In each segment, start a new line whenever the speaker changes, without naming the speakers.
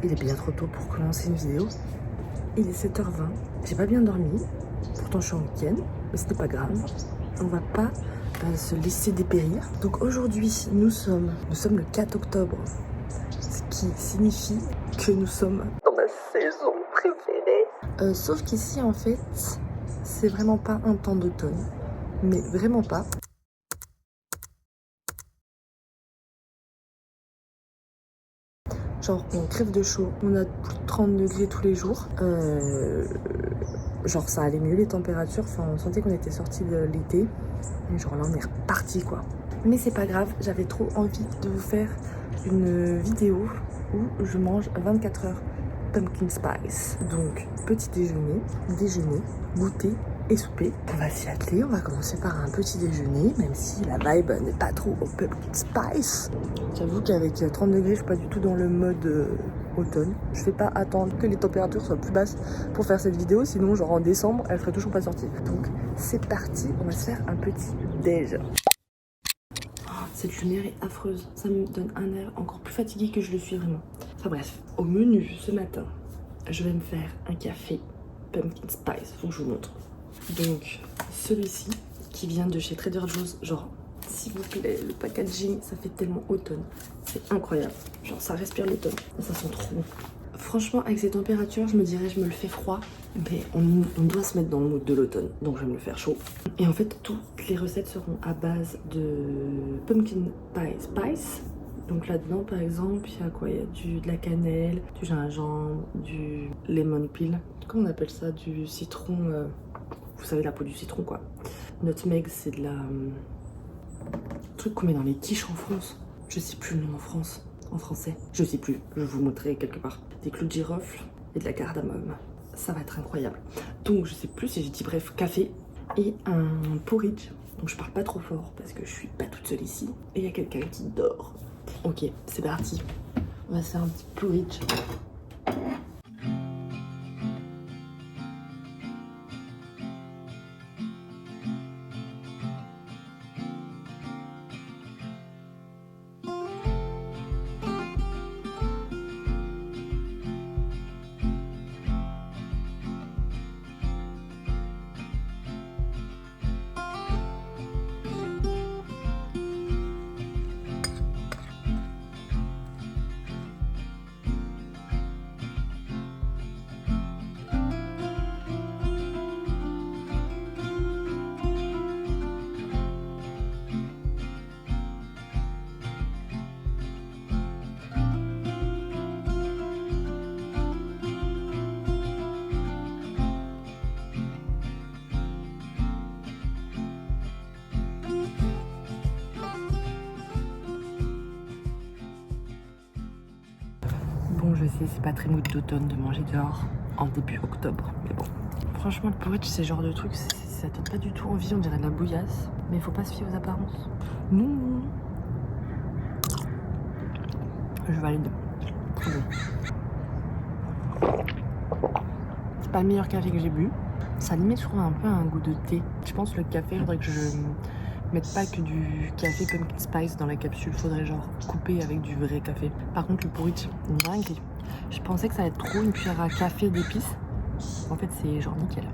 Il est bien trop tôt pour commencer une vidéo. Il est 7h20. J'ai pas bien dormi. Pourtant, je suis en week-end. Mais c'était pas grave. On va pas se laisser dépérir. Donc aujourd'hui, nous sommes le 4 octobre. Ce qui signifie que nous sommes dans ma saison préférée. Sauf qu'ici, en fait, c'est vraiment pas un temps d'automne. Mais vraiment pas. Genre on crève de chaud, on a plus de 30 degrés tous les jours. Genre ça allait mieux les températures, enfin on sentait qu'on était sorti de l'été. Et genre là on est reparti quoi. Mais c'est pas grave, j'avais trop envie de vous faire une vidéo où je mange 24 heures pumpkin spice. Donc petit déjeuner, goûter et souper. On va s'y atteler, on va commencer par un petit déjeuner, même si la vibe n'est pas trop au pumpkin spice. J'avoue qu'avec 30 degrés, je suis pas du tout dans le mode automne. Je vais pas attendre que les températures soient plus basses pour faire cette vidéo, sinon genre en décembre, elle serait toujours pas sortie. Donc c'est parti, on va se faire un petit déj. Cette lumière est affreuse, ça me donne un air encore plus fatigué que je le suis vraiment. Enfin bref, au menu ce matin, je vais me faire un café pumpkin spice, faut que je vous montre. Donc celui-ci qui vient de chez Trader Joe's, genre s'il vous plaît, le packaging ça fait tellement automne, c'est incroyable, genre ça respire l'automne, ça sent trop bon. Franchement avec ces températures je me dirais je me le fais froid, mais on doit se mettre dans le mood de l'automne, donc je vais me le faire chaud. Et en fait toutes les recettes seront à base de pumpkin pie spice. Donc là-dedans, par exemple, il y a quoi? Il y a de la cannelle, du gingembre, du lemon peel. Comment on appelle ça? Du citron, vous savez, la peau du citron, quoi. Nutmeg, c'est de la... truc qu'on met dans les quiches en France. Je sais plus le nom en français. Je sais plus, je vous montrerai quelque part. Des clous de girofle et de la cardamome. Ça va être incroyable. Donc, je sais plus si j'ai dit, bref, café et un porridge. Donc, je parle pas trop fort parce que je suis pas toute seule ici. Et il y a quelqu'un qui dort. Ok, c'est parti. On va se faire un petit porridge. Bon, je sais, c'est pas très mood d'automne de manger dehors en début octobre, mais bon. Franchement, le porridge, c'est le genre de truc, ça donne pas du tout envie, on dirait de la bouillasse. Mais il faut pas se fier aux apparences. Non. Je valide. Très bon. C'est pas le meilleur café que j'ai bu. Ça limite, je trouve, un peu un goût de thé. Je pense que le café, il faudrait que je mette pas que du café pumpkin spice dans la capsule. Faudrait genre couper avec du vrai café. Par contre, le porridge, une dinguerie. Je pensais que ça allait être trop une cuillère à café d'épices. En fait, c'est genre nickel.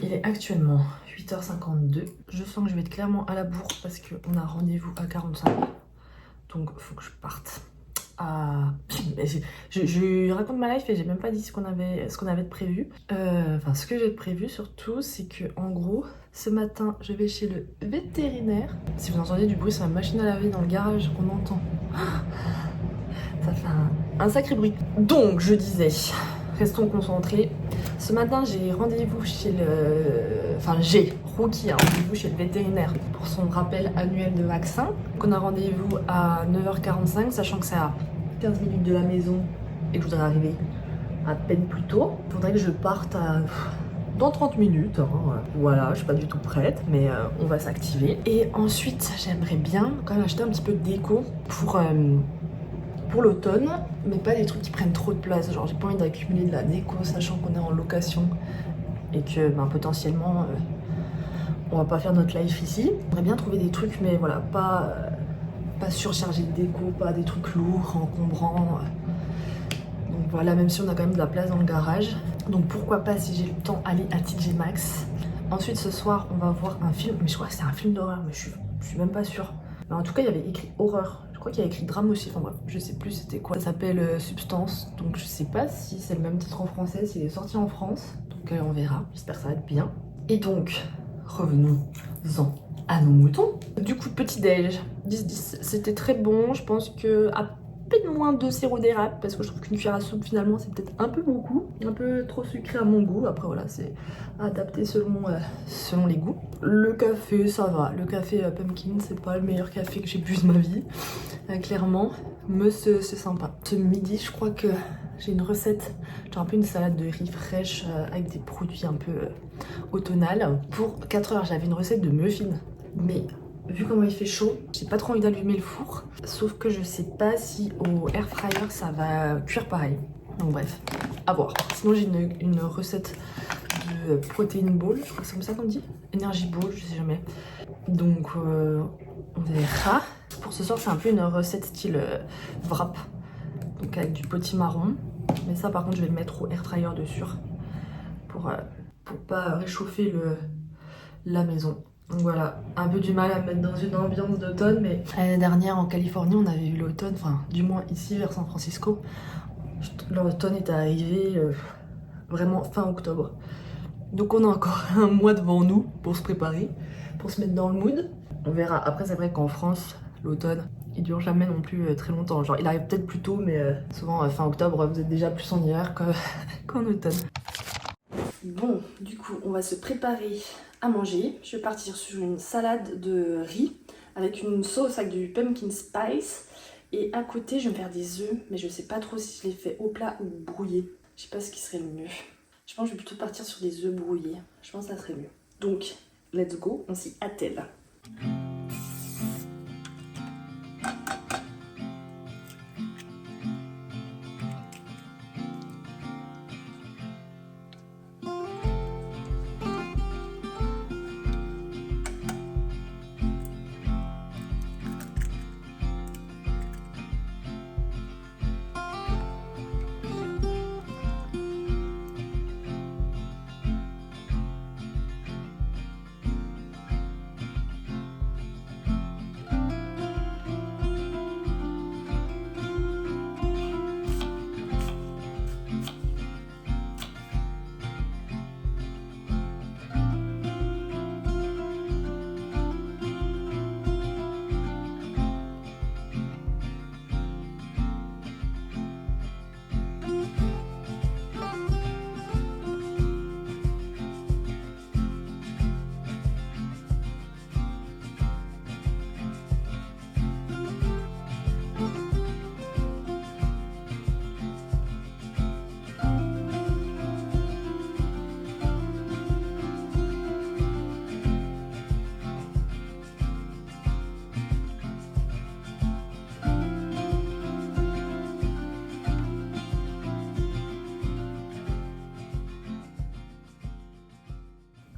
Il est actuellement 8h52. Je sens que je vais être clairement à la bourre parce qu'on a rendez-vous à 45. Donc il faut que je parte. Je raconte ma life et j'ai même pas dit ce qu'on avait de prévu. Enfin, ce que j'ai de prévu surtout, c'est que en gros, ce matin, je vais chez le vétérinaire. Si vous entendez du bruit, c'est ma machine à laver dans le garage qu'on entend. Ça fait un sacré bruit. Donc, je disais, restons concentrés. Ce matin, j'ai rendez-vous chez le... Enfin, Rookie a rendez-vous chez le vétérinaire pour son rappel annuel de vaccin. Donc, on a rendez-vous à 9h45, sachant que c'est à 15 minutes de la maison et que je voudrais arriver à peine plus tôt. Il faudrait que je parte à dans 30 minutes. Hein. Voilà, je suis pas du tout prête, mais on va s'activer. Et ensuite, j'aimerais bien quand même acheter un petit peu de déco pour l'automne, mais pas des trucs qui prennent trop de place. Genre, j'ai pas envie d'accumuler de la déco, sachant qu'on est en location et que ben, potentiellement on va pas faire notre life ici. J'aimerais bien trouver des trucs, mais voilà, pas surcharger de déco, pas des trucs lourds, encombrants. Donc voilà, même si on a quand même de la place dans le garage. Donc pourquoi pas, si j'ai le temps, aller à TJ Maxx. Ensuite ce soir on va voir un film, mais je crois que c'est un film d'horreur, mais je suis même pas sûre. Mais en tout cas il y avait écrit horreur. Je crois qu'il y a écrit drame aussi, enfin bref, je sais plus c'était quoi. Ça s'appelle Substance, donc je sais pas si c'est le même titre en français, s'il est sorti en France. Donc on verra, j'espère que ça va être bien. Et donc, revenons-en à nos moutons. Du coup, petit déj, 10-10, c'était très bon, je pense que à peine moins de sirop d'érable, parce que je trouve qu'une cuillère à soupe finalement c'est peut-être un peu beaucoup, un peu trop sucré à mon goût. Après voilà, c'est adapté selon les goûts. Le café, ça va, le café pumpkin c'est pas le meilleur café que j'ai bu de ma vie, clairement, mais c'est sympa. Ce midi je crois que j'ai une recette, genre un peu une salade de riz fraîche avec des produits un peu automnal. Pour 4 heures j'avais une recette de muffins, mais vu comment il fait chaud, j'ai pas trop envie d'allumer le four. Sauf que je sais pas si au air fryer ça va cuire pareil. Donc bref, à voir. Sinon j'ai une recette de protein bowl, je crois que c'est comme ça qu'on dit. Energy bowl, je sais jamais. Donc on verra. Pour ce soir c'est un peu une recette style wrap. Donc avec du potimarron. Mais ça par contre je vais le mettre au air fryer dessus. Pour pas réchauffer la maison. Donc voilà, un peu du mal à me mettre dans une ambiance d'automne, mais l'année dernière en Californie on avait eu l'automne, enfin du moins ici vers San Francisco, l'automne est arrivé vraiment fin octobre. Donc on a encore un mois devant nous pour se préparer, pour se mettre dans le mood. On verra. Après c'est vrai qu'en France, l'automne, il dure jamais non plus très longtemps. Genre il arrive peut-être plus tôt, mais souvent fin octobre vous êtes déjà plus en hiver qu'en automne. Bon, du coup, on va se préparer à manger. Je vais partir sur une salade de riz avec une sauce avec du pumpkin spice. Et à côté, je vais me faire des œufs, mais je sais pas trop si je les fais au plat ou brouillés. Je sais pas ce qui serait le mieux. Je pense que je vais plutôt partir sur des œufs brouillés. Je pense que ça serait mieux. Donc, let's go, on s'y attelle.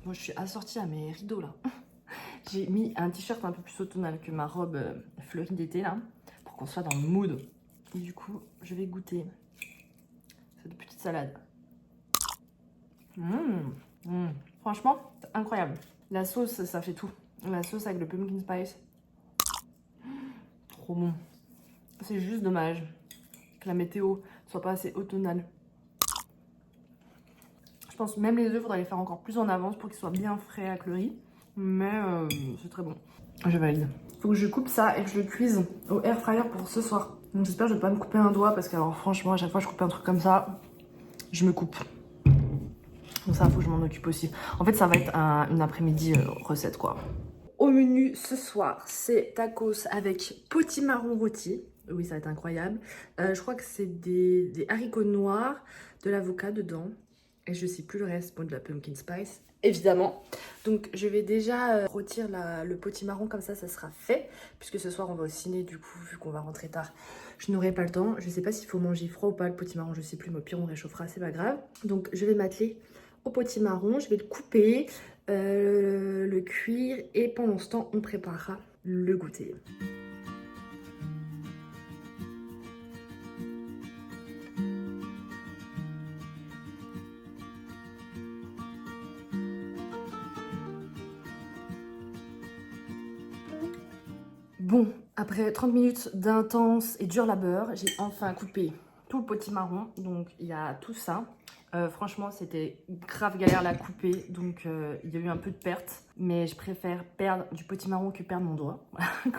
Moi, je suis assortie à mes rideaux là. J'ai mis un t-shirt un peu plus automnal que ma robe fleurie d'été là, pour qu'on soit dans le mood. Et du coup, je vais goûter cette petite salade. Franchement, c'est incroyable. La sauce, ça fait tout. La sauce avec le pumpkin spice. Trop bon. C'est juste dommage que la météo soit pas assez automnale. Je pense que même les œufs, faudrait les faire encore plus en avance pour qu'ils soient bien frais avec le riz. Mais c'est très bon. Je valide. Faut que je coupe ça et que je le cuise au air fryer pour ce soir. Donc j'espère que je vais pas me couper un doigt parce que alors franchement à chaque fois que je coupe un truc comme ça, je me coupe. Donc ça, faut que je m'en occupe aussi. En fait, ça va être une après-midi recette quoi. Au menu ce soir, c'est tacos avec potimarron rôti. Oui, ça va être incroyable. Je crois que c'est des haricots noirs, de l'avocat dedans. Et je sais plus le reste, bon, de la pumpkin spice, évidemment. Donc je vais déjà rôtir le potimarron, comme ça sera fait. Puisque ce soir on va au ciné, du coup, vu qu'on va rentrer tard, je n'aurai pas le temps. Je sais pas s'il faut manger froid ou pas le potimarron, je sais plus, mais au pire on réchauffera, c'est pas grave. Donc je vais m'atteler au potimarron, je vais le couper, le cuire, et pendant ce temps on préparera le goûter. Bon, après 30 minutes d'intense et dur labeur, j'ai enfin coupé tout le potimarron. Donc il y a tout ça. Franchement, c'était grave galère à la couper, donc il y a eu un peu de perte. Mais je préfère perdre du potimarron que perdre mon doigt.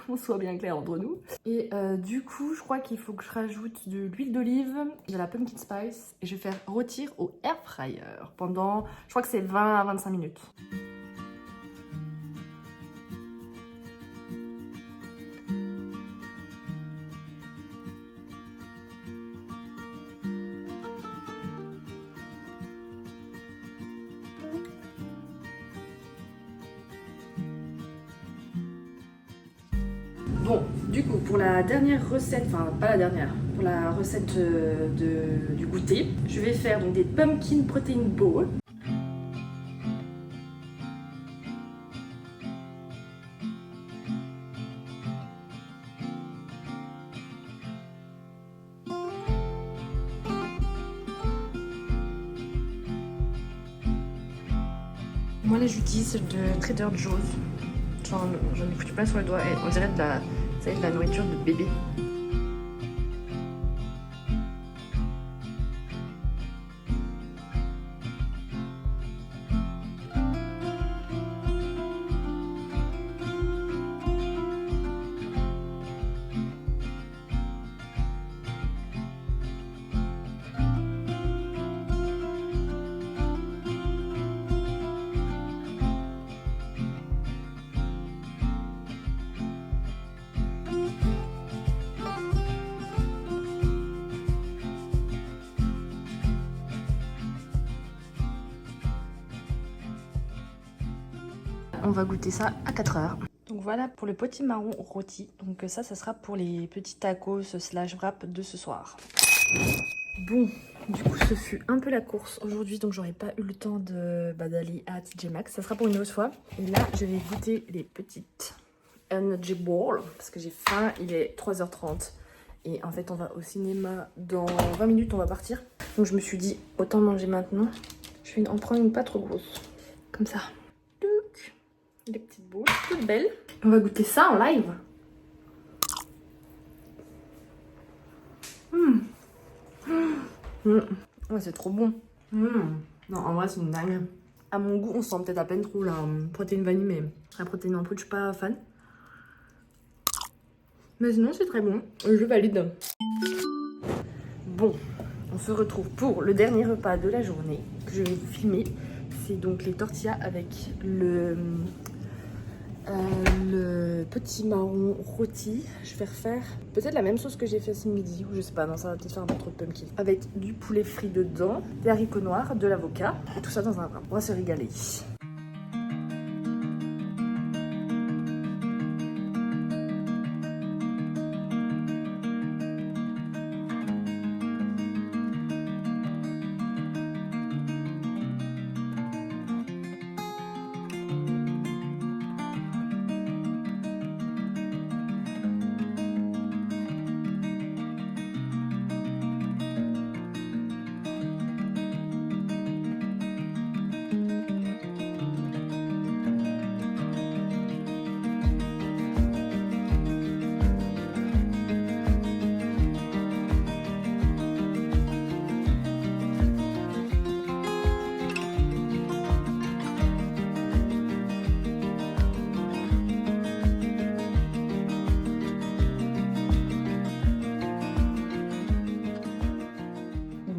Qu'on soit bien clair entre nous. Et du coup, je crois qu'il faut que je rajoute de l'huile d'olive, de la pumpkin spice. Et je vais faire rôtir au air fryer pendant, je crois que c'est 20 à 25 minutes. Bon, du coup, pour la dernière recette, enfin pas la dernière, pour la recette du goûter, je vais faire donc des pumpkin protein bowls. Moi là j'utilise de Trader Joe's. Genre j'en ai foutu plein sur le doigt et on dirait de la nourriture de bébé. On va goûter ça à 4 heures. Donc voilà pour le potimarron rôti. Donc ça sera pour les petits tacos slash wrap de ce soir. Bon, du coup ce fut un peu la course aujourd'hui, donc j'aurais pas eu le temps d'aller à TJ Maxx. Ça sera pour une autre fois. Et là je vais goûter les petites energy balls parce que j'ai faim. Il est 3h30 et en fait on va au cinéma dans 20 minutes, on va partir. Donc je me suis dit autant manger maintenant. Je vais en prendre une pas trop grosse, comme ça. Des petites boules, toutes belles. On va goûter ça en live. Ouais, c'est trop bon. Non, en vrai, c'est une dingue. À mon goût, on sent peut-être à peine trop la protéine vanille, mais la protéine en poudre, je suis pas fan. Mais sinon, c'est très bon. Je valide. Bon, on se retrouve pour le dernier repas de la journée que je vais vous filmer. C'est donc les tortillas avec le potimarron rôti. Je vais refaire peut-être la même chose que j'ai fait ce midi, ou je sais pas, non, ça va peut-être faire un peu trop de pumpkin. Avec du poulet frit dedans, des haricots noirs, de l'avocat, et tout ça dans un pain. On va se régaler.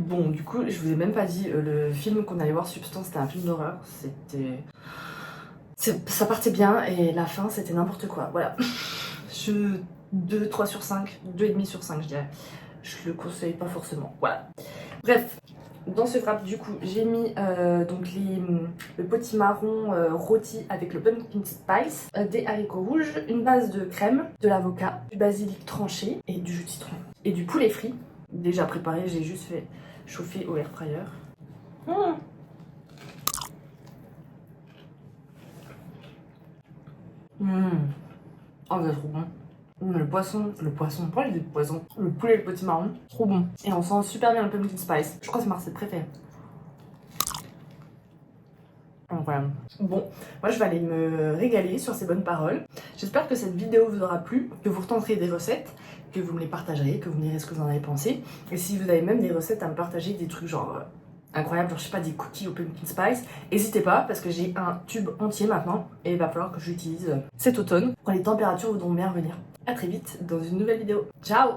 Bon, du coup, je vous ai même pas dit, le film qu'on allait voir, Substance, c'était un film d'horreur. Ça partait bien et la fin, c'était n'importe quoi. Voilà. 3 sur 5, 2,5 sur 5, je dirais. Je le conseille pas forcément. Voilà. Bref, Dans ce wrap, du coup, j'ai mis donc le potimarron rôti avec le pumpkin spice, des haricots rouges, une base de crème, de l'avocat, du basilic tranché et du jus de citron. Et du poulet frit, déjà préparé, j'ai juste fait chauffer au air fryer. Oh, c'est trop bon. Le poisson, pourquoi j'ai dit poisson? Le poulet et le potimarron, trop bon. Et on sent super bien le pumpkin spice. Je crois que c'est ma recette préférée. Incroyable. Bon, moi je vais aller me régaler sur ces bonnes paroles. J'espère que cette vidéo vous aura plu, que vous retenterez des recettes, que vous me les partagerez, que vous me direz ce que vous en avez pensé. Et si vous avez même des recettes à me partager, des trucs genre incroyables, genre je sais pas, des cookies au pumpkin spice, n'hésitez pas parce que j'ai un tube entier maintenant et il va falloir que je l'utilise cet automne quand les températures voudront bien revenir. A très vite dans une nouvelle vidéo. Ciao!